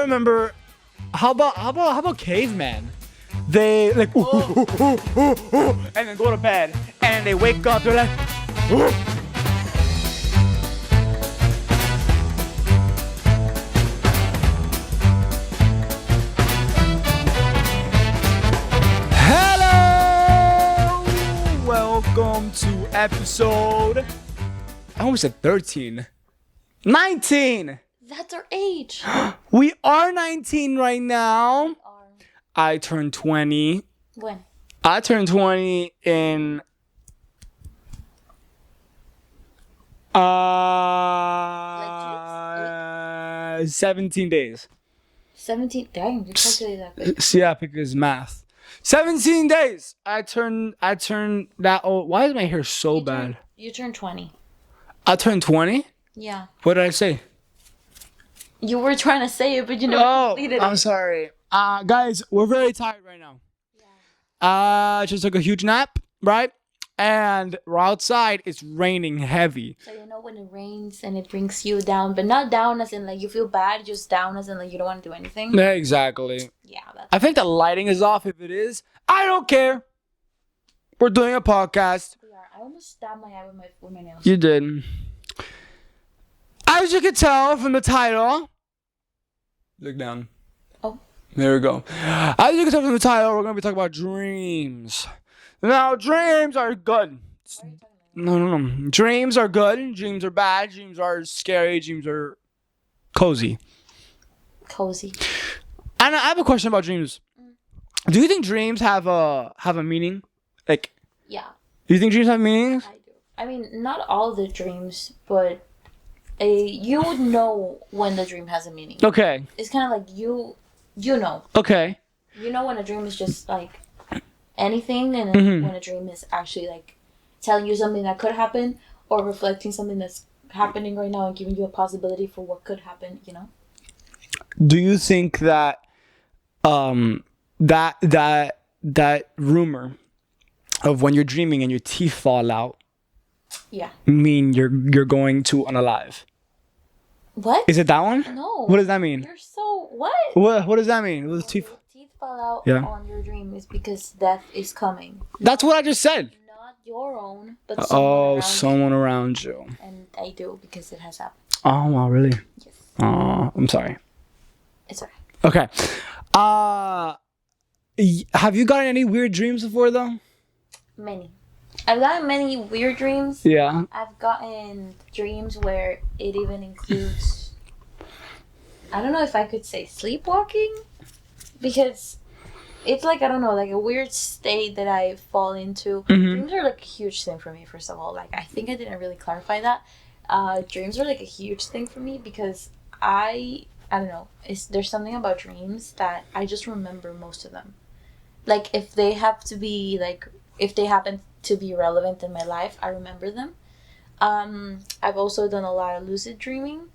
remember. How about cavemen? They like and then go to bed, and they wake up. They're like. Hello, welcome to episode. I almost said 13. 19. That's our age. We are 19 right now. I turned 20. When? I turned 20 in 17 days. 17. Dang, you calculated that quick. Yeah, because math. 17 days. I turned that old. Why is my hair so bad? You turned 20. I turned 20? Yeah. What did I say? You were trying to say it, but you never completed it. I'm sorry. Guys, we're very tired right now. Yeah. Just took a huge nap, right? And we're outside. It's raining heavy. So you know when it rains and it brings you down, but not down as in like you feel bad, just down as in like you don't want to do anything. Yeah, exactly. Yeah. I think the lighting is off. If it is, I don't care. We're doing a podcast. We are. I almost stabbed my eye with my nails. You did. As you can tell from the title. Look down. Oh. There we go. As you can tell from the title, we're going to be talking about dreams. Now, dreams are good. No. Dreams are good. Dreams are bad. Dreams are scary. Dreams are cozy. Cozy. And I have a question about dreams. Do you think dreams have a meaning? Like, yeah. Do you think dreams have meanings? I do. I mean, not all the dreams, but you would know when the dream has a meaning. Okay. It's kind of like you know. Okay. You know when a dream is just like anything, and then when a dream is actually like telling you something that could happen or reflecting something that's happening right now and giving you a possibility for what could happen, you know? Do you think that that rumor of when you're dreaming and your teeth fall out mean you're going to unalive? What? Is it that one? No. What does that mean? You're so what? What does that mean? What does When teeth? your teeth fall out Yeah. on your dream is because death is coming. That's what I just said. Not your own, but someone around you. Someone around you. And I do because it has happened. Oh wow, really? Yes. I'm sorry. It's alright. Okay. Have you gotten any weird dreams before though? Many. I've gotten many weird dreams. Yeah. I've gotten dreams where it even includes, I don't know if I could say sleepwalking, because it's like, I don't know, like a weird state that I fall into. Dreams are like a huge thing for me, first of all. Like, I think I didn't really clarify that. Dreams are like a huge thing for me because I don't know, there's something about dreams that I just remember most of them. Like, if they happen to be relevant in my life, I remember them. I've also done a lot of lucid dreaming,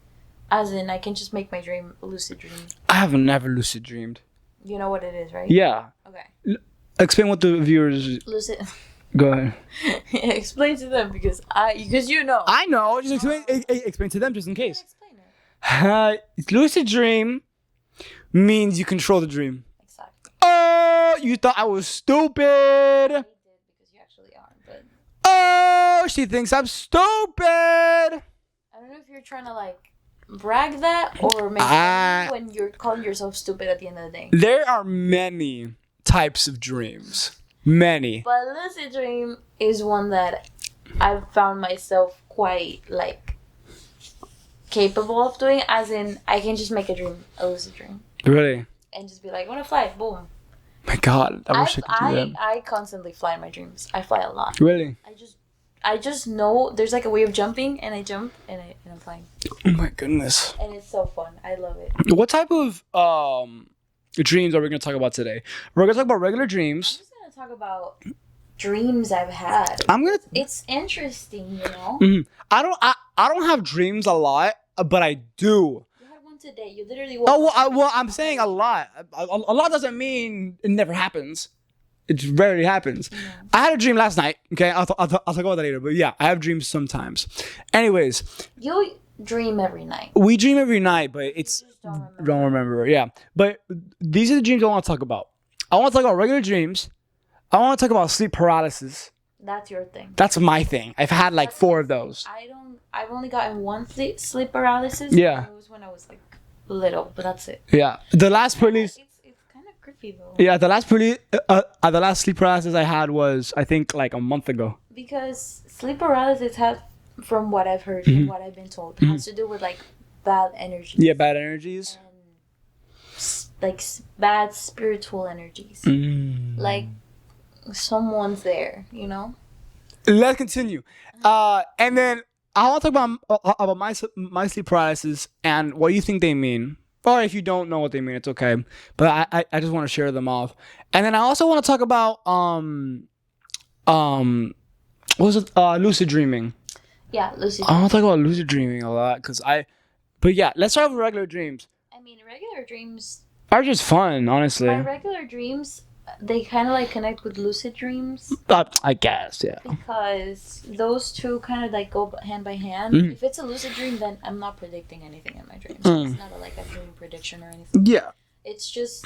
as in I can just make my dream a lucid dream. I have never lucid dreamed. You know what it is, right? Yeah. Okay. Explain what the viewers. Lucid. Go ahead. Explain to them because you know. I know. Just explain to them just in case. Explain it. Lucid dream means you control the dream. Exactly. Oh, you thought I was stupid. I did because you actually are, but Oh, she thinks I'm stupid. I don't know if you're trying to like brag that or make sense when you're calling yourself stupid at the end of the day. There are many types of dreams. Many. But lucid dream is one that I've found myself quite like capable of doing, as in I can just make a lucid dream. Really? And just be like, I want to fly, boom. My God, I wish I could do that. I constantly fly in my dreams. I fly a lot. Really? I just know there's like a way of jumping, and I jump, and I'm flying. Oh my goodness. And it's so fun. I love it. What type of dreams are we going to talk about today? We're going to talk about regular dreams. I'm just going to talk about dreams I've had. It's interesting, you know? Mm-hmm. I don't have dreams a lot, but I do. You had one today. You literally. I'm saying a lot. A lot doesn't mean it never happens. It rarely happens. Yeah. I had a dream last night. Okay, I'll talk about that later. But yeah, I have dreams sometimes. Anyways, dream every night. We dream every night, but it's Just don't remember. don't remember. Yeah, but these are the dreams I want to talk about. I want to talk about regular dreams. I want to talk about sleep paralysis. That's your thing. That's my thing. I've had like 4 of those. I've only gotten one sleep paralysis. Yeah. And it was when I was like little, but that's it. Yeah, the last police. It's kind of creepy though. Yeah, the last the last sleep paralysis I had was I think like a month ago. Because sleep paralysis has, from what I've heard, from what I've been told, has to do with like bad energies. Yeah, bad energies. And bad spiritual energies. Like someone's there, you know. Let's continue. And then I want to talk about my sleep paralysis and what you think they mean. Or if you don't know what they mean, it's okay. But I just want to share them off. And then I also want to talk about what was it? Lucid dreaming. Yeah, lucid. I want to talk about lucid dreaming a lot but yeah, let's start with regular dreams. I mean, regular dreams Are just fun, honestly. my regular dreams, they kind of like connect with lucid dreams I guess, yeah. because those two kind of like go hand by hand. If it's a lucid dream, then I'm not predicting anything in my dreams. It's not like a dream prediction or anything. Yeah. It's just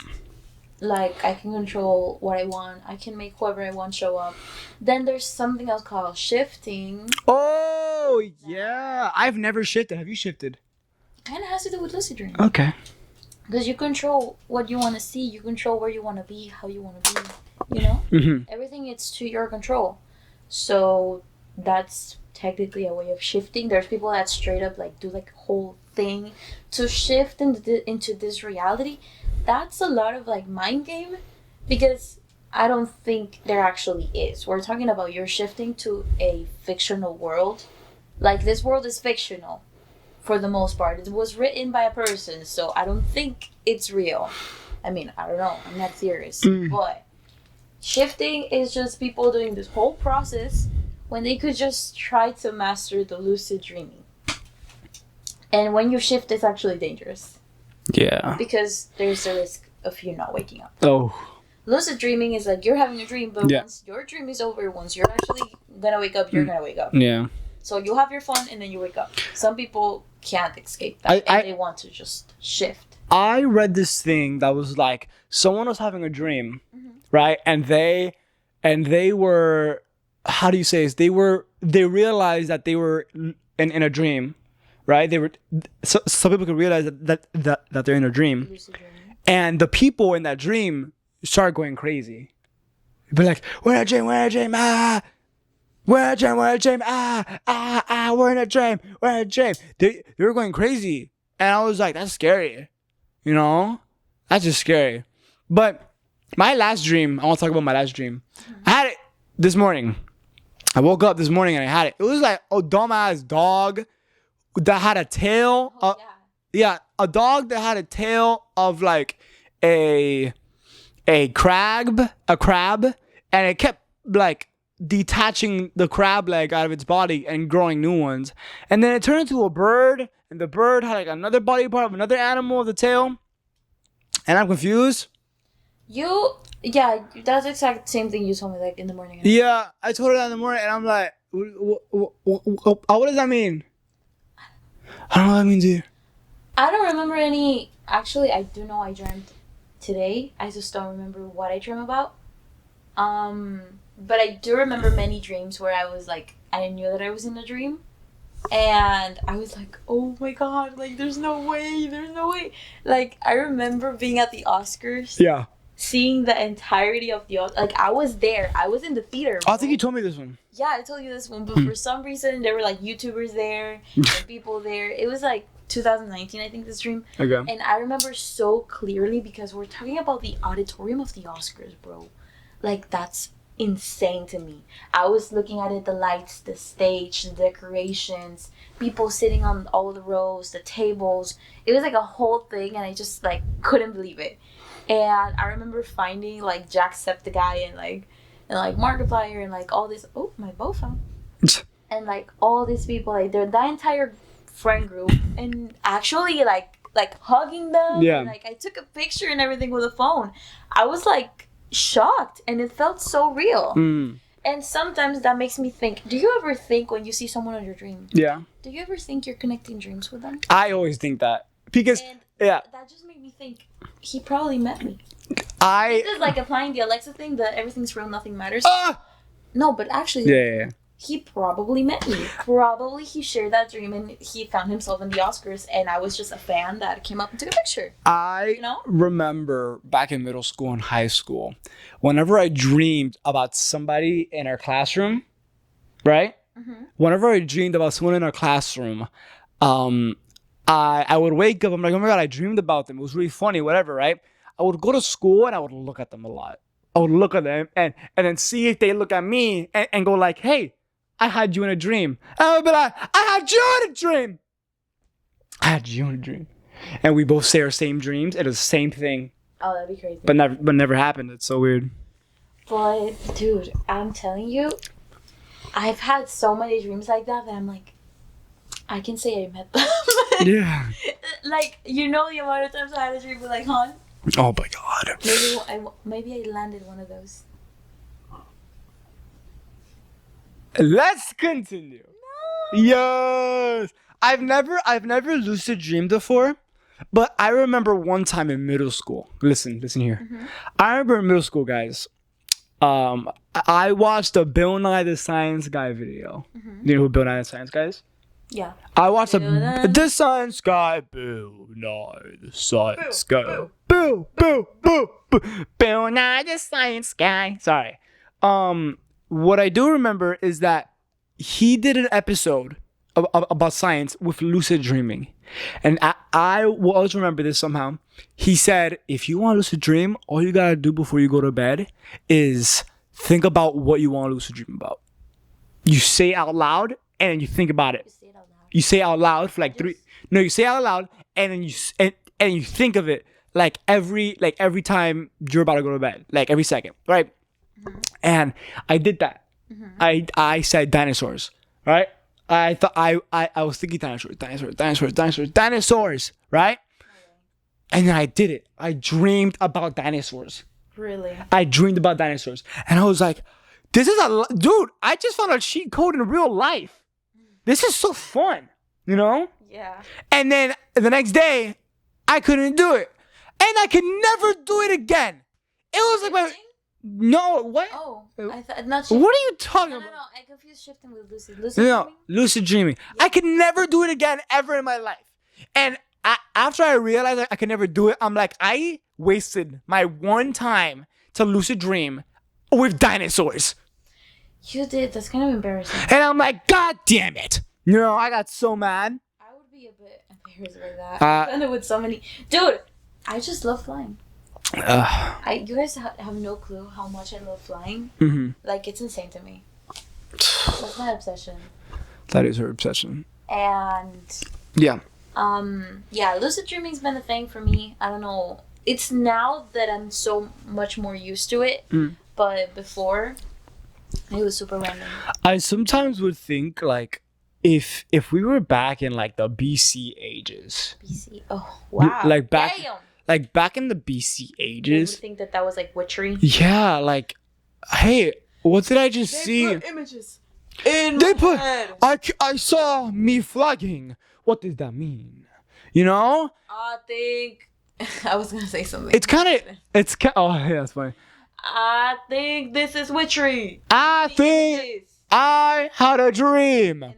like I can control what I want. I can make whoever I want show up. Then there's something else called shifting. Oh, yeah. I've never shifted. Have you shifted? Kind of has to do with lucid dreaming. Okay. Because you control what you want to see. You control where you want to be, how you want to be. You know? Everything is to your control. So that's technically a way of shifting. There's people that straight up like do like a whole thing to shift into this reality. That's a lot of like mind game because I don't think there actually is. We're talking about you're shifting to a fictional world. Like this world is fictional for the most part. It was written by a person, so I don't think it's real. I mean, I don't know. I'm not serious. But shifting is just people doing this whole process when they could just try to master the lucid dreaming. And when you shift, it's actually dangerous. Yeah. Because there's a risk of you not waking up. Oh. Lucid dreaming is like you're having a dream, but once your dream is over, once you're actually gonna wake up, you're gonna wake up. Yeah. So you have your fun and then you wake up. Some people can't escape that and they want to just shift. I read this thing that was like someone was having a dream, right? And they were, how do you say this? They realized that they were in a dream, right? So some people could realize that they're in a dream. Lucid dreaming. And the people in that dream start going crazy. Be like, we're in a dream, we're in a dream, ah. We're in a dream, we're in a dream, we're in a dream, we're in a dream. They were going crazy. And I was like, that's scary. You know? That's just scary. But my last dream, I want to talk about my last dream. I had it this morning. I woke up this morning and I had it. It was like a dumbass dog that had a tail. A dog that had a tail of like a crab, and it kept like detaching the crab leg out of its body and growing new ones. And then it turned into a bird, and the bird had like another body part of another animal of the tail. And I'm confused. That's the exact same thing you told me like in the morning. Yeah, I told her that in the morning, and I'm like, what does that mean? I don't know what that means either. I don't remember any. Actually, I do know I dreamt today. I just don't remember what I dreamt about. But I do remember many dreams where I was like, I knew that I was in a dream. And I was like, oh my God, like, there's no way. Like, I remember being at the Oscars. Yeah. Seeing the entirety of the Oscars. Like, I was there. I was in the theater. I think you told me this one. Yeah, I told you this one. But for some reason, there were, like, YouTubers there. And people there. It was, like, 2019, I think, this dream. Okay. And I remember so clearly because we're talking about the auditorium of the Oscars, bro. Like, that's insane to me. I was looking at it, the lights, the stage, the decorations, people sitting on all the rows, the tables. It was like a whole thing, and I just like couldn't believe it. And I remember finding like Jacksepticeye and like Markiplier and like all this. Oh, my bow fell. And like all these people, like that entire friend group, and actually like hugging them. Yeah. And, like I took a picture and everything with a phone. I was like shocked, and it felt so real. And sometimes that makes me think, do you ever think when you see someone in your dream, Yeah. do you ever think you're connecting dreams with them? I always think that. Because, And yeah. that just made me think, he probably met me. I... This is like applying the Alexa thing, that everything's real, nothing matters. No, but actually, Yeah. he probably met me. Probably he shared that dream and he found himself in the Oscars, and I was just a fan that came up and took a picture. I remember back in middle school and high school, whenever I dreamed about somebody in our classroom, right? Mm-hmm. Whenever I dreamed about someone in our classroom, I would wake up, I'm like, oh my God, I dreamed about them. It was really funny, whatever, right? I would go to school and I would look at them a lot. I would look at them and then see if they look at me and go like, hey, I had you in a dream. And I would be like, I had you in a dream. I had you in a dream. And we both say our same dreams. It is the same thing. Oh, that'd be crazy. But never happened. It's so weird. But, dude, I'm telling you, I've had so many dreams like that I'm like, I can say I met them. Yeah. Like, you know the amount of times I had a dream with, like, Han? Oh, my God. Maybe I landed one of those. Let's continue. No. Yes. I've never lucid dreamed before, but I remember one time in middle school. Listen here. Mm-hmm. I remember in middle school, guys. I watched a Bill Nye the Science Guy video. Mm-hmm. You know who Bill Nye the Science Guy is? Yeah. I watched the Science Guy. Bill Nye the Science Guy. Bill Nye the Science Guy. Sorry. What I do remember is that he did an episode about science with lucid dreaming. And I will always remember this somehow. He said, if you want to lucid dream, all you got to do before you go to bed is think about what you want to lucid dream about. You say it out loud and then you think about it. You say it out loud for like three. No, you say it out loud and then you think of it like every time you're about to go to bed, like every second, right? Mm-hmm. And I did that. Mm-hmm. I said dinosaurs, right? I thought I was thinking dinosaurs, right? And then I did it. I dreamed about dinosaurs. Really? I dreamed about dinosaurs, and I was like, "This is dude. I just found a cheat code in real life. This is so fun, you know?" Yeah. And then the next day, I couldn't do it, and I could never do it again. It was like No, what? Oh, I thought not shifting. What are you talking about? No, I confused shifting with lucid. Lucid dreaming? Lucid dreaming. Yeah. I could never do it again ever in my life. And after I realized I could never do it, I'm like, I wasted my one time to lucid dream with dinosaurs. You did. That's kind of embarrassing. And I'm like, God damn it. You know, I got so mad. I would be a bit embarrassed by that. I've done it with so many. Dude, I just love flying. You guys have no clue how much I love flying. Mm-hmm. Like, it's insane to me. That's my obsession. That is her obsession. And yeah, lucid dreaming's been a thing for me. I don't know. It's now that I'm so much more used to it, but before it was super random. I sometimes would think like if we were back in like the BC ages. BC. Oh wow. Like back. Damn. Like, back in the BC ages... You would think that was, like, witchery? Yeah, like... Hey, what did I just see? They put images in my head. I saw me flagging. What does that mean? You know? I think... I was gonna say something. It's kind of... Oh, yeah, that's funny. I think this is witchery. I think I had a dream. And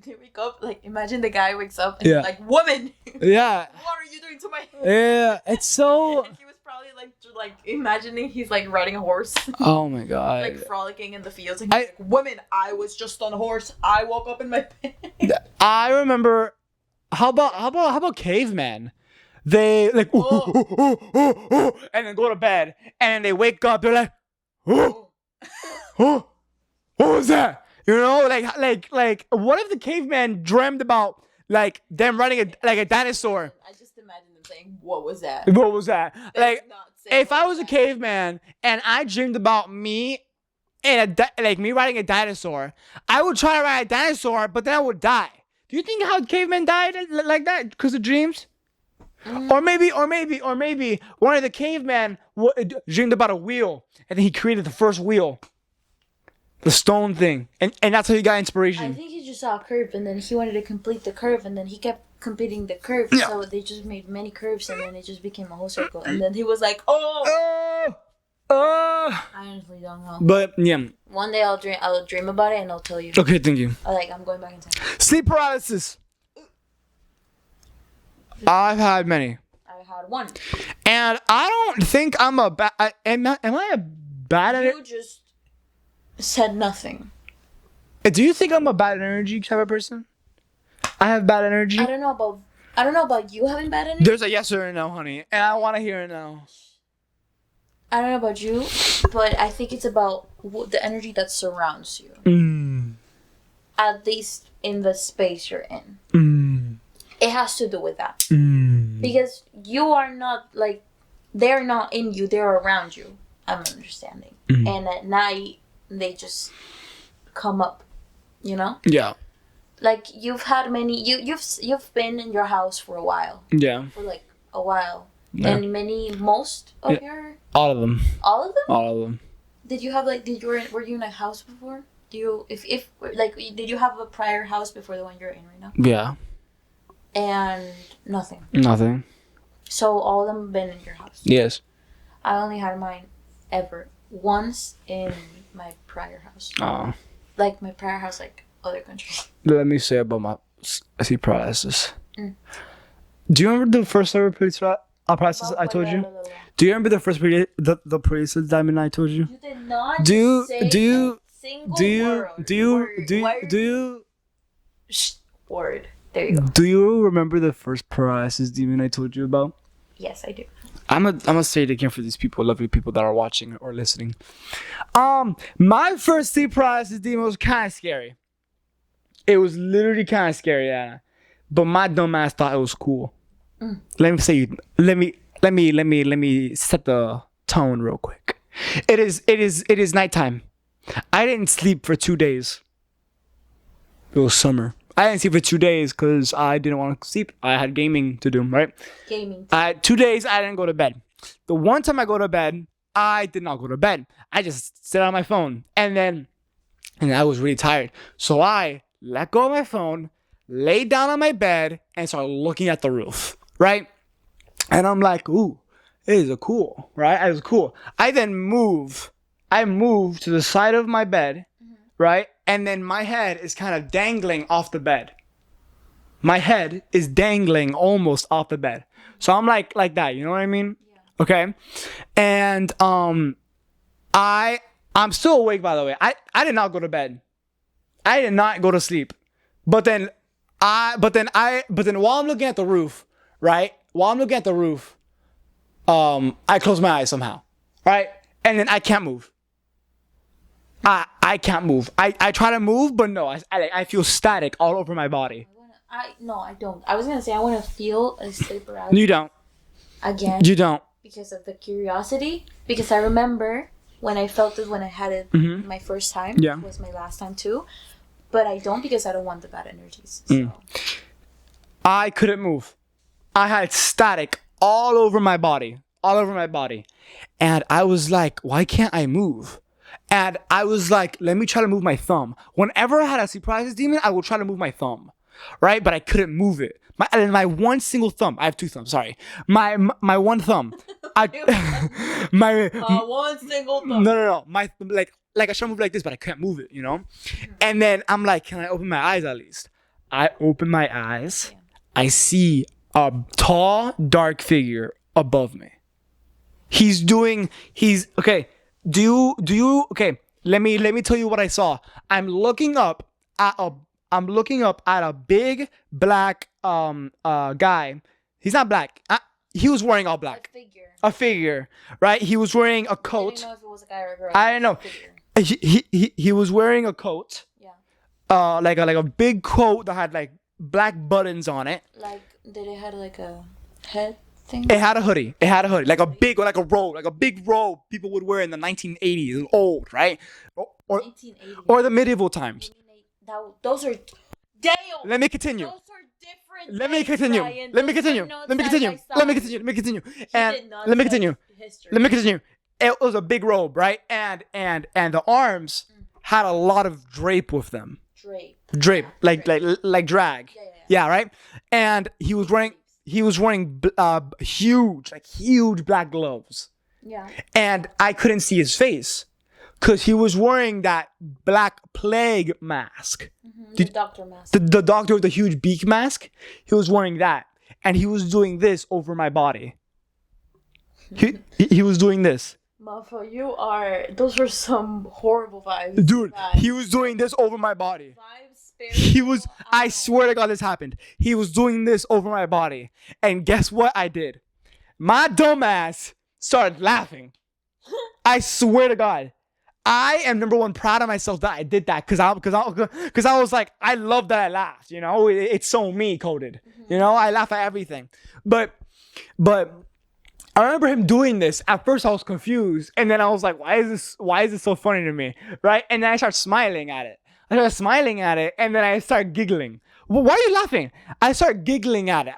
they wake up, like, imagine the guy wakes up and he's like, woman! Yeah. What are you doing to my head? Yeah, it's so... And he was probably, like imagining he's, like, riding a horse. Oh, my God. Like, frolicking in the fields. And he's like, woman, I was just on a horse. I woke up in my bed. I remember... How about cavemen? They, like, and then go to bed. And they wake up, they're like, what was that? You know, like, what if the caveman dreamed about, like, them running a dinosaur? I just imagine them saying, what was that? What was that? Like, if I was a caveman and I dreamed about me and me riding a dinosaur, I would try to ride a dinosaur, but then I would die. Do you think how cavemen died like that because of dreams? Or maybe one of the cavemen dreamed about a wheel and then he created the first wheel. The stone thing. And that's how he got I inspiration. think he just saw a curve, and then he wanted to complete the curve, and then he kept completing the curve. Yeah. So they just made many curves, and then it just became a whole circle. And then he was like, "Oh, I honestly don't know." But yeah. One day I'll dream about it, and I'll tell you. Okay, thank you. I'm going back in time. Sleep paralysis. I've had many. I had one. And I don't think I'm a bad. Am I a bad You just said nothing. Do you think I'm a bad energy type of person? I have bad energy. I don't know about you having bad energy. There's a yes or a no, honey, and I want to hear it now. I don't know about you, but I think it's about the energy that surrounds you. At least in the space you're in. It has to do with that. Because you are not they're not in you, they're around you. I'm understanding. And at night they just come up, you know? Yeah. Like you've had many you've been in your house for a while. Yeah. For a while. Yeah. And most of your all of them. All of them? All of them. Did you have were you in a house before? Do you if did you have a prior house before the one you're in right now? Yeah. And nothing. Nothing. So all of them been in your house. Yes. I only had mine ever once in my prior house. Oh. Like my prior house, other countries. Let me say about my sleep paralysis. Do you remember the first ever paralysis I told you? Do you remember the first the paralysis diamond I told you? You did not say word. There you go. Do you remember the first paralysis demon I told you about? Yes, I do. I'm gonna say it again for these people, lovely people that are watching or listening. My first sleep paralysis demon was kind of scary. It was literally kind of scary, yeah. But my dumb ass thought it was cool. Let me set the tone real quick. It is nighttime. I didn't sleep for 2 days. It was summer. I didn't sleep for 2 days because I didn't want to sleep. I had gaming to do, right? Gaming. 2 days I didn't go to bed. The one time I go to bed, I did not go to bed. I just sit on my phone. And I was really tired. So I let go of my phone, laid down on my bed, and started looking at the roof, right? And I'm like, ooh, it is cool, right? It was cool. I moved to the side of my bed, right? And then my head is kind of dangling off the bed. My head is dangling almost off the bed. So I'm like that, you know what I mean? Yeah. Okay. And I'm still awake, by the way. I did not go to bed. I did not go to sleep. But then while I'm looking at the roof, right? While I'm looking at the roof, I close my eyes somehow, right? And then I can't move. I can't move. I try to move, but no, I feel static all over my body. No, I don't. I was gonna say I want to feel a sleep paralysis. You don't. Again. You don't. Because of the curiosity. Because I remember when I felt it when I had it my first time. Yeah. It was my last time too. But I don't because I don't want the bad energies. So. I couldn't move. I had static all over my body. And I was like, why can't I move? And I was like, let me try to move my thumb. Whenever I had a sleep paralysis demon, I would try to move my thumb, right? But I couldn't move it. My one single thumb. I have two thumbs. Sorry, my one thumb. My one single thumb. No. My like I try to move like this, but I can't move it. You know. And then I'm like, can I open my eyes at least? I open my eyes. Yeah. I see a tall, dark figure above me. He's okay. Do you okay? Let me tell you what I saw. I'm looking up at a big black guy. He's not black. He was wearing all black. A figure, right? He was wearing a coat. I didn't know if it was a guy or a girl. I don't know. He was wearing a coat. Yeah. Like a big coat that had like black buttons on it. Like, did it have like a head thing? It had a hoodie. Like a big robe people would wear in the 1980s. It was old, right? Or the medieval times. Those are damn. Let me continue. Those are different. Let me continue. And let me continue. It was a big robe, right? And the arms had a lot of drape with them. Drape. Like drag. Yeah, right. And he was wearing huge black gloves. Yeah. And I couldn't see his face because he was wearing that black plague mask. Mm-hmm. The doctor mask. The doctor with the huge beak mask. He was wearing that, and he was doing this over my body. He was doing this. Motherfucker, those were some horrible vibes. Dude, he was doing this over my body. I swear to God this happened. He was doing this over my body. And guess what I did? My dumbass started laughing. I swear to God. I am number one proud of myself that I did that because I was like, I love that I laughed. You know, it's so me coded. Mm-hmm. You know, I laugh at everything. But I remember him doing this. At first I was confused, and then I was like, why is this so funny to me? Right? And then I started smiling at it. And then I started giggling. Well, why are you laughing? I started giggling at it.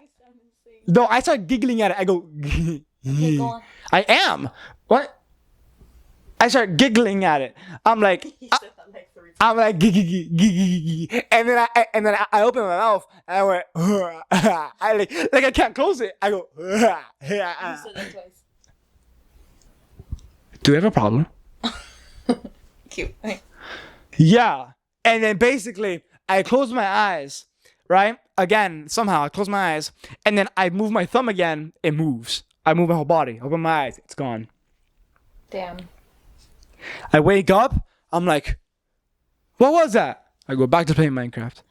No, I started giggling at it. I go, okay, go on. I am. What? I started giggling at it. I'm like, gee. And then I opened my mouth and I went, I can't close it. I go, You said that twice. Do you have a problem? Cute. Yeah. And then basically I closed my eyes, right? Again, somehow I close my eyes, and then I move my thumb again, it moves. I move my whole body, open my eyes, it's gone. Damn. I wake up, I'm like, what was that? I go back to playing Minecraft.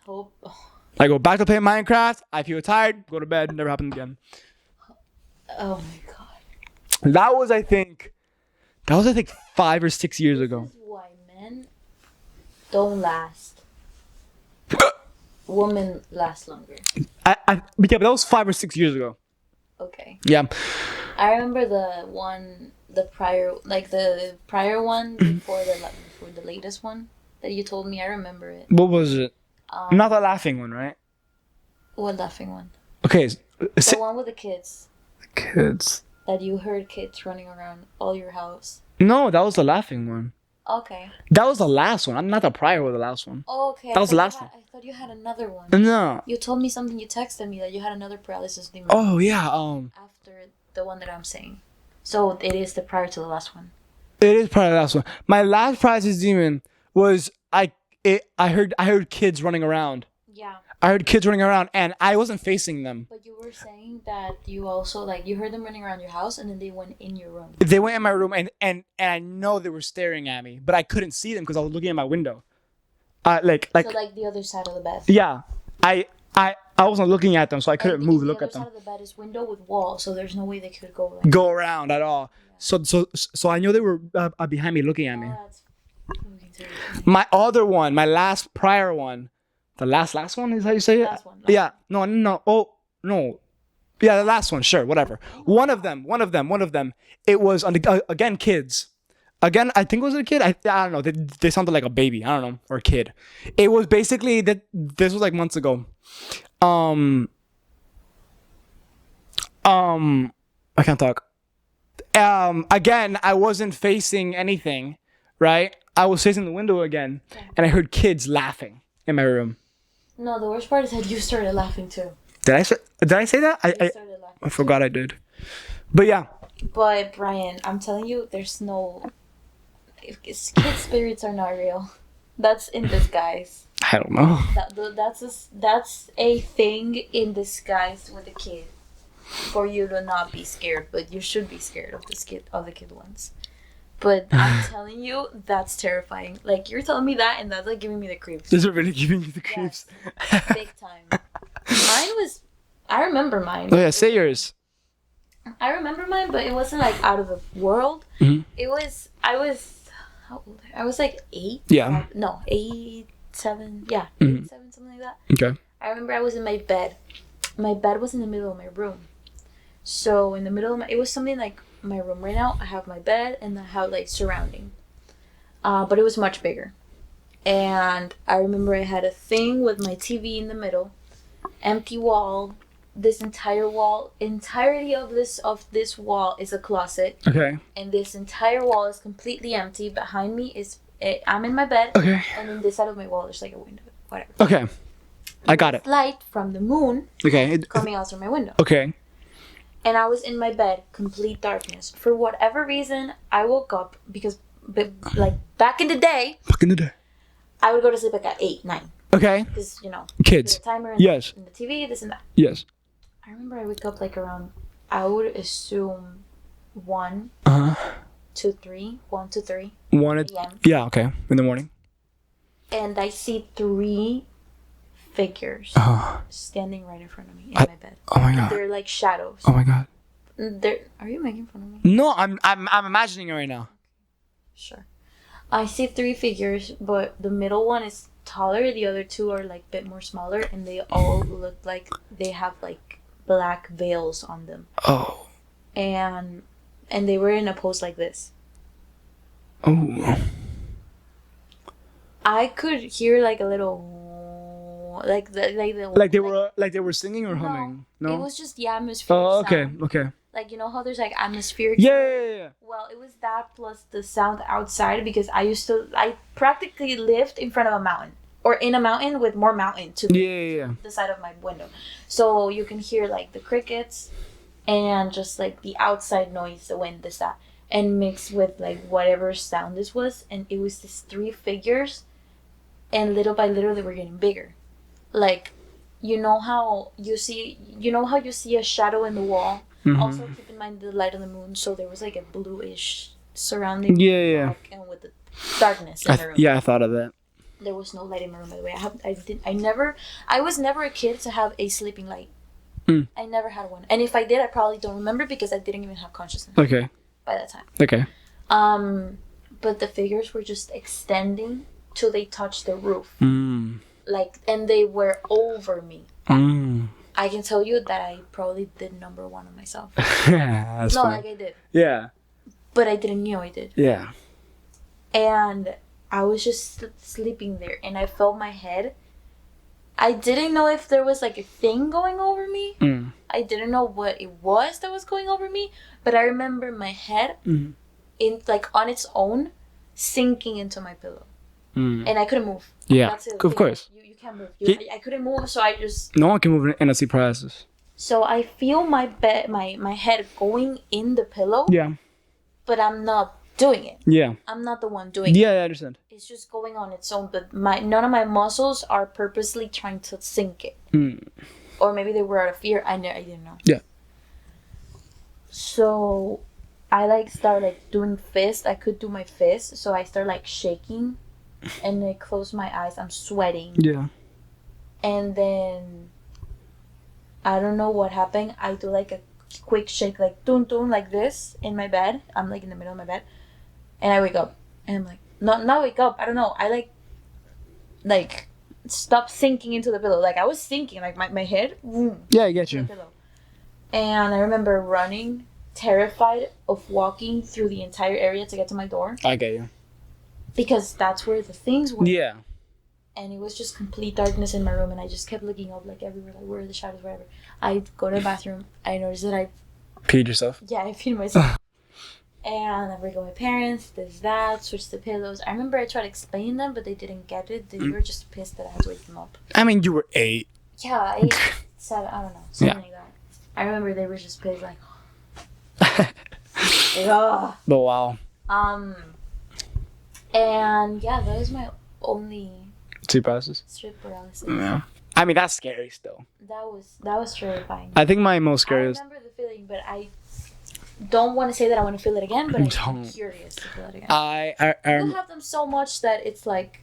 I feel tired, go to bed, never happened again. Oh my God. That was I think 5 or 6 years ago. This is why men don't last. Women last longer. Yeah, but that was 5 or 6 years ago. Okay. Yeah. I remember the prior one before the latest one that you told me. I remember it. What was it? Not the laughing one, right? What laughing one? Okay. The one with the kids. Kids. That you heard kids running around all your house. No, that was the laughing one. Okay. That was the last one. I'm not the prior or the last one. Okay. That was the last one. I thought you had another one. No. You told me something. You texted me that you had another paralysis demon. Oh yeah. After the one that I'm saying, so it is the prior to the last one. It is probably the last one. My last paralysis demon was I heard kids running around. Yeah. I heard kids running around, and I wasn't facing them. But you were saying that you also you heard them running around your house, and then they went in your room. They went in my room, and I know they were staring at me, but I couldn't see them because I was looking at my window. So the other side of the bed. Yeah, I wasn't looking at them, so I couldn't move and look at them. The other side of the bed is window with wall, so there's no way they could go around at all. Yeah. So I knew they were behind me looking at me. My other one, my last prior one. The last one is how you say it? Last one. Yeah. No. Oh, no. Yeah, the last one. Sure, whatever. One of them. It was, again, kids. Again, I think it was a kid. I don't know. They sounded like a baby. I don't know. Or a kid. It was basically, this was like months ago. I can't talk. Again, I wasn't facing anything, right? I was facing the window again, and I heard kids laughing in my room. No, the worst part is that you started laughing too. Did I say that? I forgot I did. But yeah. But Brian, I'm telling you, there's no... Kid spirits are not real. That's in disguise. I don't know. That's a thing in disguise with a kid. For you to not be scared, but you should be scared of the kid ones. But I'm telling you, that's terrifying. Like, you're telling me that, and that's like giving me the creeps. Is it really giving you the creeps? Yes. Big time. I remember mine. Oh yeah, say yours. I remember mine, but it wasn't like out of the world. Mm-hmm. How old? I was like 8. Yeah. 8, 7. Yeah, mm-hmm. 8, 7, something like that. Okay. I remember I was in my bed. My bed was in the middle of my room. So in the middle of it was something like my room right now. I have my bed and I have like surrounding. But it was much bigger. And I remember I had a thing with my TV in the middle, empty wall. This entirety of this wall is a closet. Okay. And this entire wall is completely empty. Behind me is I'm in my bed. Okay. And then this side of my wall there's like a window. Whatever. Okay. I got it. Light from the moon Okay. coming out through my window. Okay. And I was in my bed, complete darkness. For whatever reason, I woke up because, like, back in the day, I would go to sleep like at 8, 9. Okay. Because, you know, Kids. the timer and, Yes. and the TV, this and that. Yes. I remember I wake up like around, I would assume 1 to 3, 1 to 3 Wanted. a.m. Yeah. Okay. In the morning. And I see 3 figures standing right in front of me in my bed. Oh my god. They're like shadows. Oh my god. Are you making fun of me? No, I'm imagining it right now. Sure. I see 3 figures, but the middle one is taller. The other 2 are like a bit more smaller, and they all look like they have like black veils on them. Oh. And they were in a pose like this. Oh. I could hear like a little, like they were singing or humming. No. It was just the atmosphere. Oh, okay. Sound. Okay. Like, you know how there's like atmospheric. Yeah. Well, it was that plus the sound outside because I practically lived in front of a mountain or in a mountain with more mountain to the side of my window. So you can hear like the crickets and just like the outside noise, the wind, this, that, and mixed with like whatever sound this was. And it was these 3 figures, and little by little they were getting bigger. Like, you know how you see a shadow in the wall. Mm-hmm. Also, keep in mind the light of the moon, so there was like a bluish surrounding. Yeah. And with the darkness in the room. Yeah, I thought of that. There was no light in my room, by the way. I was never a kid to have a sleeping light. I never had one, and if I did, I probably don't remember because I didn't even have consciousness. Okay. By that time. Okay. But the figures were just extending till they touched the roof. Like, and they were over me. I can tell you that I probably did number 1 on myself. Yeah, no, funny. like I did. Yeah. But I didn't know I did. Yeah. And I was just sleeping there, and I felt my head. I didn't know if there was like a thing going over me. I didn't know what it was that was going over me, but I remember my head in like on its own sinking into my pillow. And I couldn't move. Yeah, That's it. of course. You can't move. I couldn't move, so I just... No one can move in a sleep paralysis. So I feel my head going in the pillow. Yeah. But I'm not doing it. Yeah. I'm not the one doing it. Yeah, I understand. It's just going on its own, but none of my muscles are purposely trying to sink it. Or maybe they were out of fear. I didn't know. Yeah. So I like start like doing fists. I could do my fists, so I start like shaking. And I close my eyes. I'm sweating. Yeah. And then I don't know what happened. I do like a quick shake, like dun dun, like this in my bed. I'm like in the middle of my bed, and I wake up, and I'm like, not wake up. I don't know. I like stop sinking into the pillow. Like I was sinking, like my head. Boom, yeah, I get you. Pillow. And I remember running, terrified of walking through the entire area to get to my door. I get you. Because that's where the things were. Yeah. And it was just complete darkness in my room, and I just kept looking up, like everywhere, like where are the shadows, wherever. I go to the bathroom. I noticed that I peed yourself. Yeah, I peed myself. And I wake up my parents. This, that, switch the pillows. I remember I tried to explain them, but they didn't get it. They were just pissed that I had to wake them up. I mean, you were 8. Yeah, 8, 7. I don't know, something like that. I remember they were just pissed, like, oh. But wow. And yeah, that was my only sleep paralysis. Yeah. I mean, that's scary still. That was terrifying. I think my most scariest... I remember the feeling, but I don't want to say that I want to feel it again, but I'm curious to feel it again. I have them so much that it's like,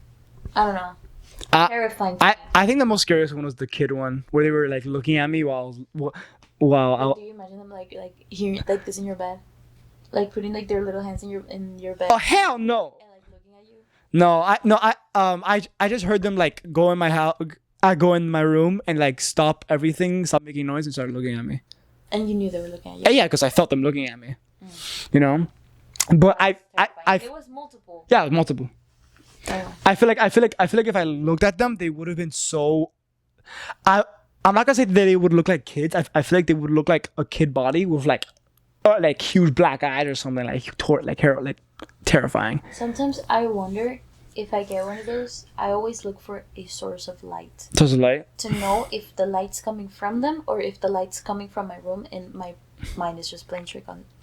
I don't know, terrifying. I think the most scariest one was the kid one, where they were like looking at me while do you imagine them like here, like this in your bed, like putting like their little hands in your bed? Oh hell no! And like looking at you. I just heard them like go in my house. I go in my room and like stop everything, stop making noise, and start looking at me. And you knew they were looking at you. Yeah, because I felt them looking at me. You know, but I it was multiple. Yeah, it was multiple. Oh. I feel like if I looked at them, they would have been so. I'm not gonna say that they would look like kids. I feel like they would look like a kid body with like huge black eyes or something, like hair, like terrifying. Sometimes I wonder if I get one of those. I always look for a source of light Does it light? to know if the light's coming from them or if the light's coming from my room and my mind is just playing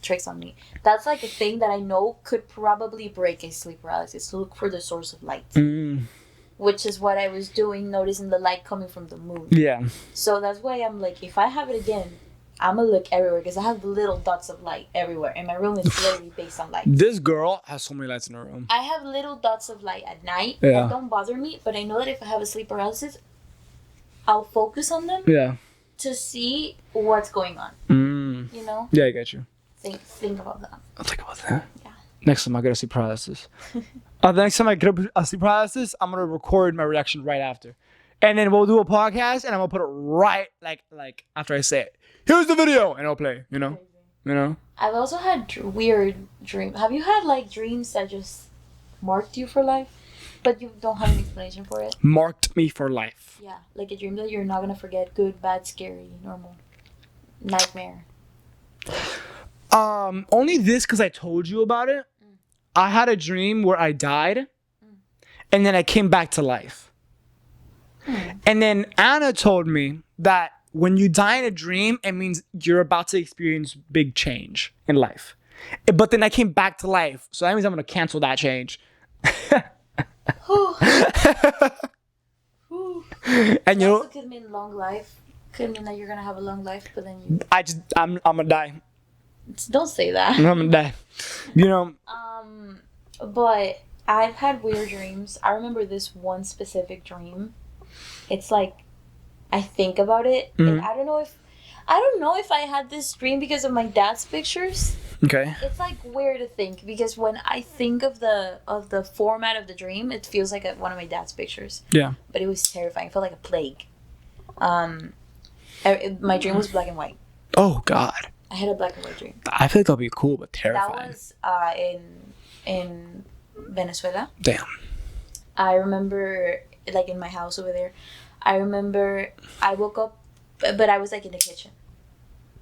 tricks on me. That's like a thing that I know could probably break a sleep paralysis. To look for the source of light, which is what I was doing, noticing the light coming from the moon. Yeah. So that's why I'm like, if I have it again, I'm gonna look everywhere because I have little dots of light everywhere, and my room is literally based on light. This girl has so many lights in her room. I have little dots of light at night Yeah. that don't bother me, but I know that if I have a sleep paralysis, I'll focus on them Yeah. to see what's going on. You know? Yeah, I get you. Think about that. I'll think about that. Yeah. Next time I get a sleep paralysis. The next time I get a sleep paralysis, I'm gonna record my reaction right after, and then we'll do a podcast, and I'm gonna put it right like after I say it. Here's the video, and I'll play. You know. I've also had weird dreams. Have you had like dreams that just marked you for life, but you don't have an explanation for it? Marked me for life. Yeah, like a dream that you're not gonna forget. Good, bad, scary, normal, nightmare. Only this because I told you about it. I had a dream where I died, and then I came back to life. And then Anna told me that when you die in a dream, it means you're about to experience big change in life. But then I came back to life, so that means I'm gonna cancel that change. And you know, Also could mean long life. Could mean that you're gonna have a long life, but then you I'm gonna die. don't say that. I'm gonna die. You know. But I've had weird dreams. I remember this one specific dream. It's like I think about it, and I don't know if I had this dream because of my dad's pictures. Okay. It's like weird to think because when I think of the format of the dream, it feels like one of my dad's pictures. Yeah. But it was terrifying. It felt like a plague. My dream was black and white. Oh God. I had a black and white dream. I feel like that'll be cool, but terrifying. That was in Venezuela. Damn. I remember, like, in my house over there, I remember I woke up, but I was, like, in the kitchen,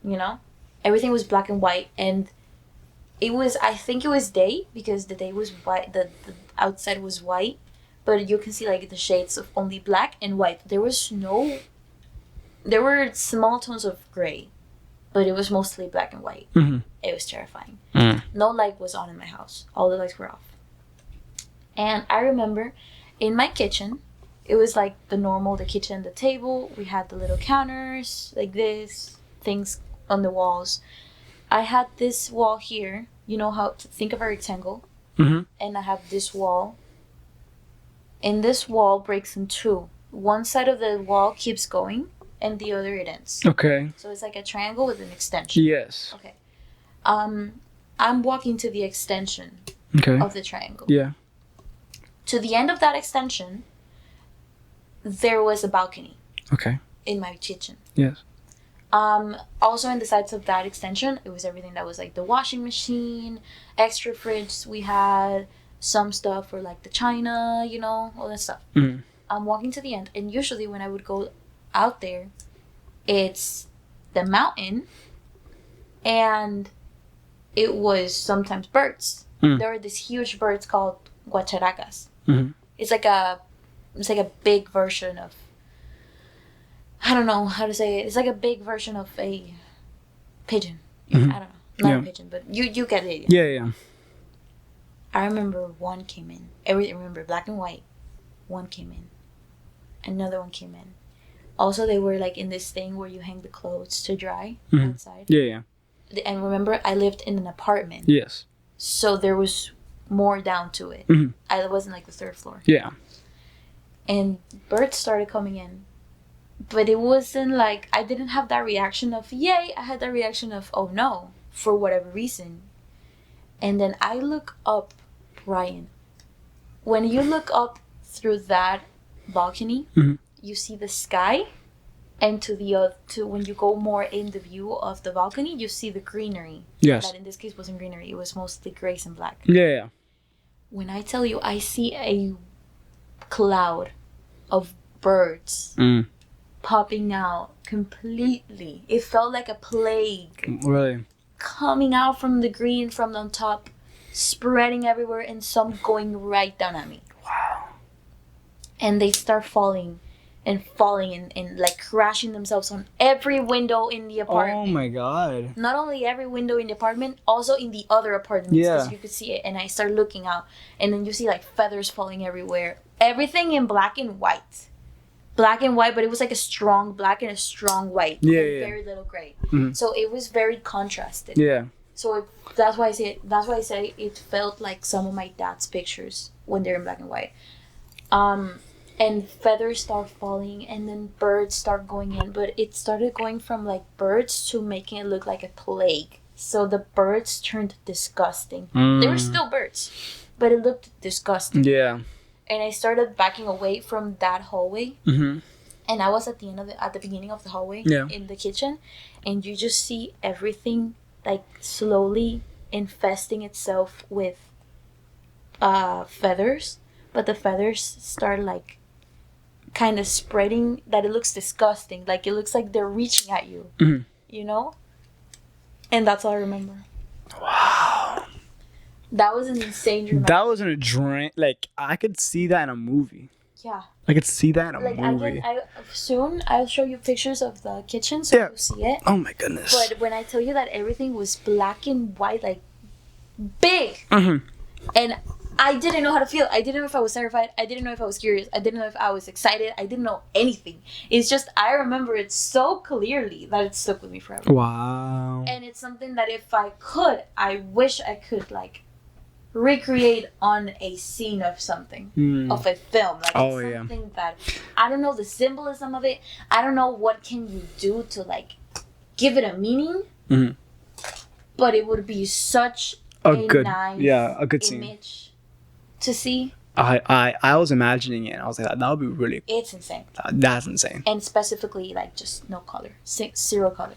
you know? Everything was black and white, and I think it was day, because the day was white, the outside was white, but you can see, like, the shades of only black and white. There were small tones of gray, but it was mostly black and white. It was terrifying. No light was on in my house. All the lights were off. And I remember in my kitchen, it was like the kitchen, the table. We had the little counters, like this, things on the walls. I had this wall here. You know how to think of a rectangle. And I have this wall. And this wall breaks in two. One side of the wall keeps going, and the other it ends. Okay. So it's like a triangle with an extension. Yes. Okay. I'm walking to the extension of the triangle. Yeah. To the end of that extension, there was a balcony. Okay. In my kitchen. Yes. Also in the sides of that extension, it was everything that was like the washing machine, extra fridge we had, some stuff for like the china, you know, all that stuff. I'm walking to the end, and usually when I would go out there, it's the mountain, and it was sometimes birds. There were these huge birds called guacharacas. It's like a big version of, I don't know how to say it. It's like a big version of a pigeon. I don't know. Not a pigeon, but you get it. Yeah. I remember one came in. Remember, black and white. One came in. Another one came in. Also, they were like in this thing where you hang the clothes to dry outside. Yeah. And remember, I lived in an apartment. Yes. So there was more down to it. I wasn't like the third floor. Yeah. And birds started coming in. But it wasn't like, I didn't have that reaction of, yay. I had that reaction of, oh no, for whatever reason. And then I look up, Brian. When you look up through that balcony, you see the sky. And to when you go more in the view of the balcony, you see the greenery. Yes. That in this case wasn't greenery. It was mostly grays and black. Yeah. When I tell you, I see a cloud of birds popping out completely. It felt like a plague. Really? Coming out from the green from on top spreading everywhere, and some going right down at me. Wow. And they start falling and falling and like crashing themselves on every window in the apartment. Oh my god. Not only every window in the apartment, also in the other apartments, because Yeah. you could see it. And I start looking out, and then you see like feathers falling everywhere. Everything in black and white. Black and white, but it was like a strong black and a strong white. Yeah, and yeah. very little gray. Mhm. So it was very contrasted. Yeah. So that's why I say it felt like some of my dad's pictures when they're in black and white. And feathers start falling, and then birds start going in, but it started going from like birds to making it look like a plague. So the birds turned disgusting. They were still birds, but it looked disgusting. Yeah. And I started backing away from that hallway. Mm-hmm. And I was at the beginning of the hallway, Yeah. in the kitchen, and you just see everything like slowly infesting itself with feathers, but the feathers start like kind of spreading, that it looks disgusting, like it looks like they're reaching at you, Mhm. you know. And that's all I remember. Wow. That was an insane dream. That wasn't a dream. Like, I could see that in a movie. Yeah. I could see that in a Like movie. soon I'll show you pictures of the kitchen so Yeah. you'll see it. Oh my goodness. But when I tell you that everything was black and white, like big, Mm-hmm. and I didn't know how to feel. I didn't know if I was terrified. I didn't know if I was curious. I didn't know if I was excited. I didn't know anything. It's just I remember it so clearly that it stuck with me forever. Wow. And it's something that if I could, I wish I could like recreate on a scene of something, of a film. Like Oh, it's yeah. something that I don't know the symbolism of it. I don't know what can you do to like give it a meaning. Mhm. But it would be such A a good, nice a good scene. image to see. I was imagining it, and I was like, that would be really. It's insane. That's insane. And specifically, like, just no color. Zero color.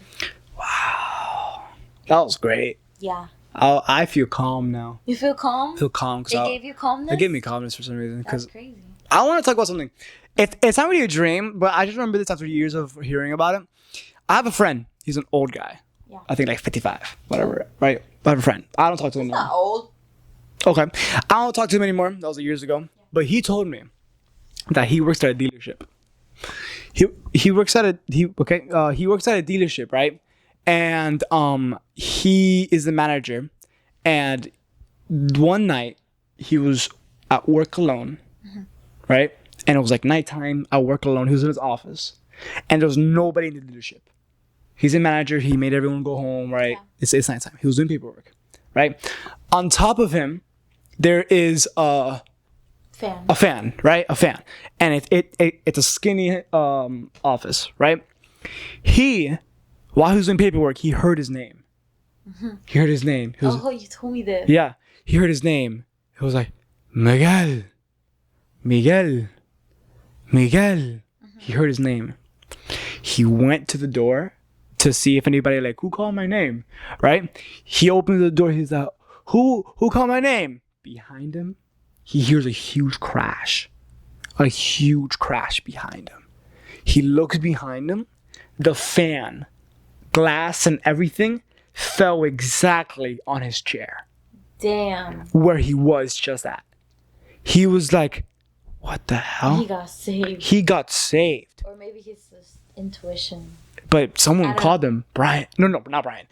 Wow. That was great. Yeah. I feel calm now. You feel calm? I feel calm It because gave you calmness? it gave me calmness for some reason. That's Because crazy. I want to talk about something. It's not really a dream, but I just remember this after years of hearing about it. I have a friend. He's an old guy. Yeah. I think like 55, whatever. Right? I have a friend. I don't talk to him Not anymore. old. Okay. I don't talk to him anymore. That was years ago. But he told me that he works at a dealership. He works at a dealership, right? And he is the manager. And one night he was at work alone, right? And it was like nighttime at work alone. He was in his office, and there was nobody in the dealership. He's a manager. He made everyone go home, right? Yeah. It's nighttime. He was doing paperwork, right? On top of him, there is a fan, right? A fan, and it's a skinny office, right? While he was doing paperwork, he heard his name. He heard his name. He was, Oh, you told me this. yeah, he heard his name. He was like, Miguel, Miguel, Miguel. He heard his name. He went to the door to see if anybody like, who called my name, right? He opens the door. He's like, who called my name? Behind him, he hears a huge crash behind him. He looks behind him. The fan, glass and everything fell exactly on his chair Damn. where he was just at. He was like, what the hell? He got saved. He got saved. Or maybe his just intuition. But someone don't called him Brian. No, not Brian.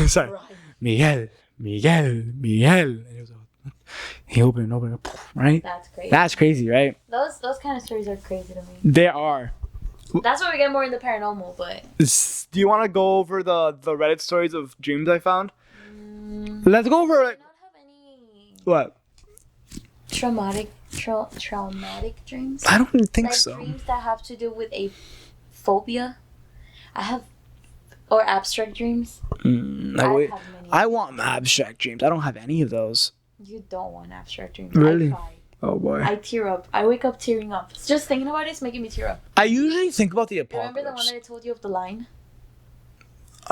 Sorry. Brian. Miguel. And he opened it, right? That's crazy. That's crazy, right? Those kind of stories are crazy to me. They are. That's where we get more into paranormal, but Do you want to go over the Reddit stories of dreams I found? Let's go over I like don't have any what? traumatic dreams. I don't think Like so. dreams that have to do with a phobia. I have, or abstract dreams. I have many. I want abstract dreams. I don't have any of those. You don't want abstract dreams. Really? I cry. Oh boy. I tear up. I wake up tearing up. Just thinking about it's making me tear up. I usually think about the apocalypse. Remember the one that I told you of the line?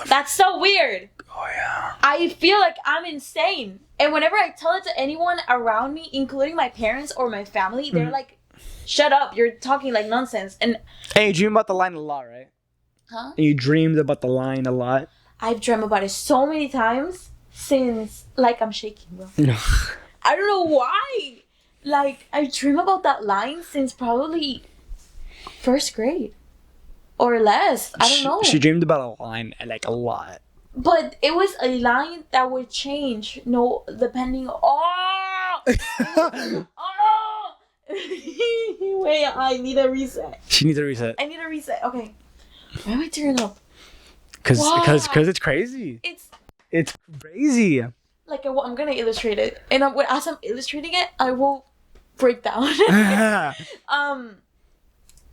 That's so weird. Oh yeah. I feel like I'm insane. And whenever I tell it to anyone around me, including my parents or my family, they're like, shut up, you're talking like nonsense. And Hey, you dream about the line a lot, right? huh? And you dreamed about the line a lot. I've dreamt about it so many times since like I'm shaking, bro. I don't know why. Like I dream about that line since probably first grade or less. I don't know. She dreamed about a line like a lot. But it was a line that would change. No, depending. Oh. Wait, I need a reset. She needs a reset. I need a reset. Okay. Why am I tearing up? Because Wow. it's crazy. It's crazy. Like I'm gonna illustrate it, and as I'm illustrating it, I will break down.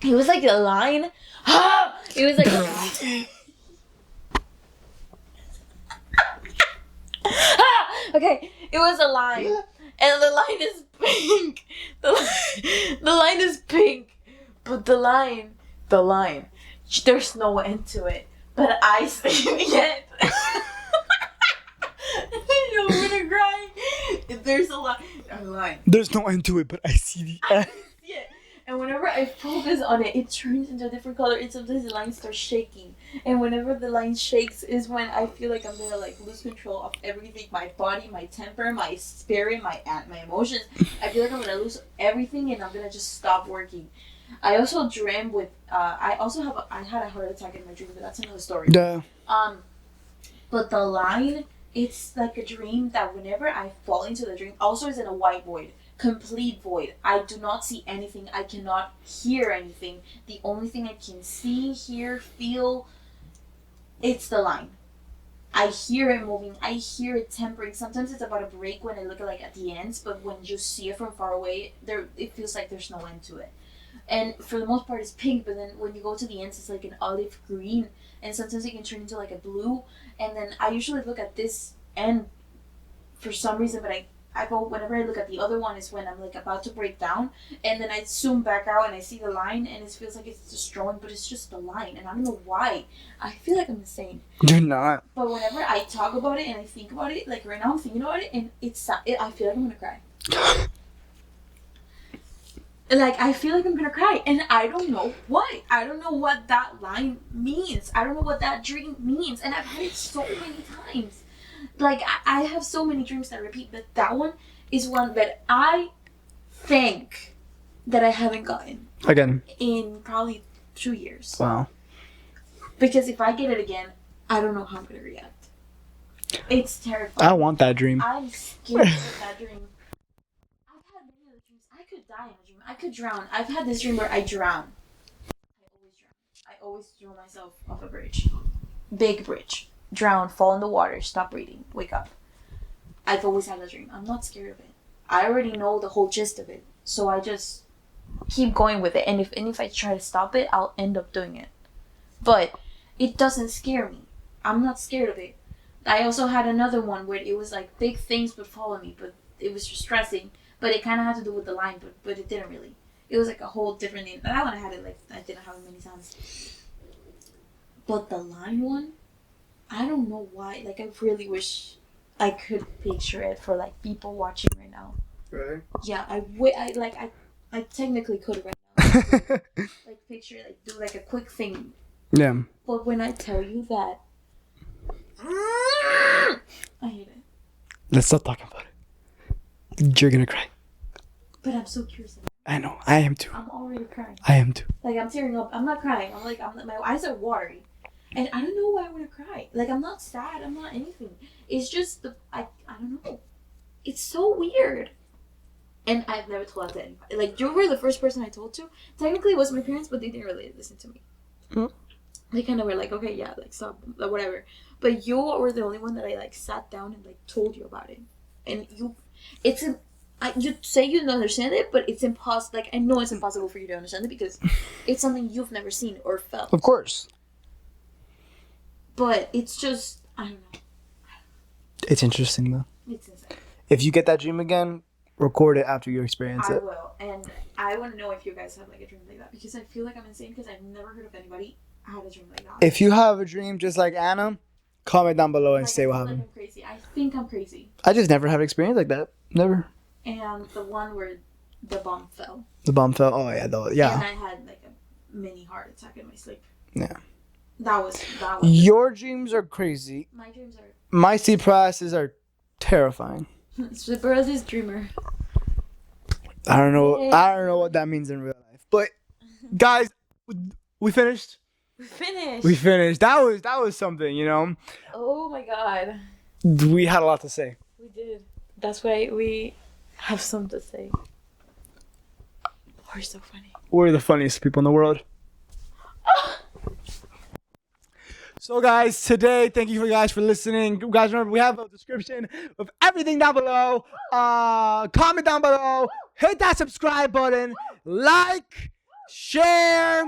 It was like a line. It was like a line. Okay, it was a line, and the line is pink. The line is pink, but the line, there's no end to it. But I see the end. I'm gonna cry. There's a line. There's no end to it, but I see the end. Yeah. And whenever I focus on it, it turns into a different color. And sometimes the line starts shaking. And whenever the line shakes is when I feel like I'm gonna like lose control of everything. My body, my temper, my spirit, my emotions. I feel like I'm gonna lose everything and I'm gonna just stop working. I also dreamed with I had a heart attack in my dream, but that's another story. Yeah. But the line, it's like a dream that whenever I fall into the dream, also is in a white void, complete void. I do not see anything. I cannot hear anything. The only thing I can see, hear, feel, it's the line. I hear it moving. I hear it tempering. Sometimes it's about to break when I look at the ends, but when you see it from far away, it feels like there's no end to it. And for the most part, it's pink, but then when you go to the ends, it's like an olive green, and sometimes it can turn into like a blue. And then I usually look at this end for some reason, but I go whenever I look at the other one is when I'm like about to break down, and then I zoom back out and I see the line, and it feels like it's destroying, but it's just the line, and I don't know why. I feel like I'm insane. You're not. But whenever I talk about it and I think about it, like right now I'm thinking about it, and I feel like I'm gonna cry. Like, I feel like I'm gonna cry, and I don't know why. I don't know what that line means. I don't know what that dream means, and I've had it so many times. Like, I have so many dreams that repeat, but that one is one that I think that I haven't gotten. Again. In probably 2 years. Wow. Because if I get it again, I don't know how I'm gonna react. It's terrifying. I want that dream. I'm scared of that dream. I've had many other dreams. I could die in a dream. I could drown. I've had this dream where I drown. I always throw myself off a bridge. Big bridge. Drown, fall in the water, stop breathing, wake up. I've always had that dream. I'm not scared of it. I already know the whole gist of it. So I just keep going with it. And if I try to stop it, I'll end up doing it. But it doesn't scare me. I'm not scared of it. I also had another one where it was like big things would follow me, but it was distressing. But it kind of had to do with the line, but it didn't really. It was like a whole different thing. That one I had it like, I didn't have it many times. But the line one, I don't know why. Like, I really wish I could picture it for like people watching right now. Really? Yeah, I technically could right now. Like, picture it, like, do like a quick thing. Yeah. But when I tell you that, I hate it. Let's stop talking about it. You're gonna cry. But I'm so curious. I know. I am too. I'm already crying. I am too. Like, I'm tearing up. I'm not crying. My eyes are watery. And I don't know why I want to cry. Like, I'm not sad. I'm not anything. It's just, I don't know. It's so weird. And I've never told that to anybody. Like, you were the first person I told to. Technically, it was my parents, but they didn't really listen to me. Mm. They kind of were like, okay, yeah, like, stop, whatever. But you were the only one that I, like, sat down and, like, told you about it. And you say you don't understand it, but it's impossible. Like, I know it's impossible for you to understand it because it's something you've never seen or felt. Of course. But it's just, I don't know. It's interesting, though. It's insane. If you get that dream again, record it after you experience it. I will. And I want to know if you guys have, like, a dream like that. Because I feel like I'm insane because I've never heard of anybody had a dream like that. If you have a dream just like Anna, comment down below and say what happened. I'm crazy. I think I'm crazy. I just never had an experience like that. Never. And the one where the bomb fell. The bomb fell? Oh, yeah. Yeah. And I had, like, a mini heart attack in my sleep. Yeah. That was Your dreams are crazy. My dreams are My sleep paralysis are terrifying. Sleep paralysis dreamer. I don't know what that means in real life. But guys, we finished. We finished. That was something, you know. Oh my god. We had a lot to say. We did. That's why we have something to say. We're so funny. We're the funniest people in the world. So guys, today, thank you guys for listening. You guys, remember we have a description of everything down below. Comment down below. Hit that subscribe button. Like, share.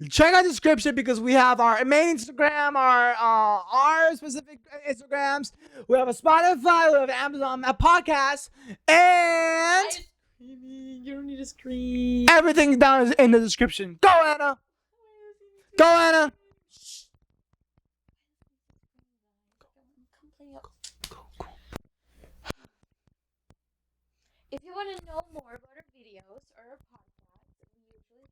Check out the description because we have our main Instagram, our specific Instagrams. We have a Spotify, we have Amazon, a podcast, and You don't need to scream. everything down is in the description. Go Anna. Go Anna. If you want to know more about our videos or our podcasts, we usually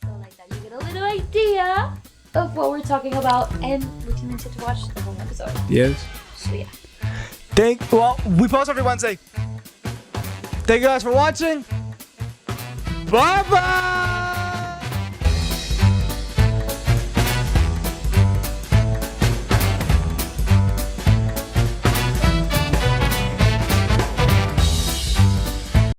so like that you get a little idea of what we're talking about, and we can intend to watch the whole episode. Yes. So yeah. We post every Wednesday. Thank you guys for watching. Bye bye.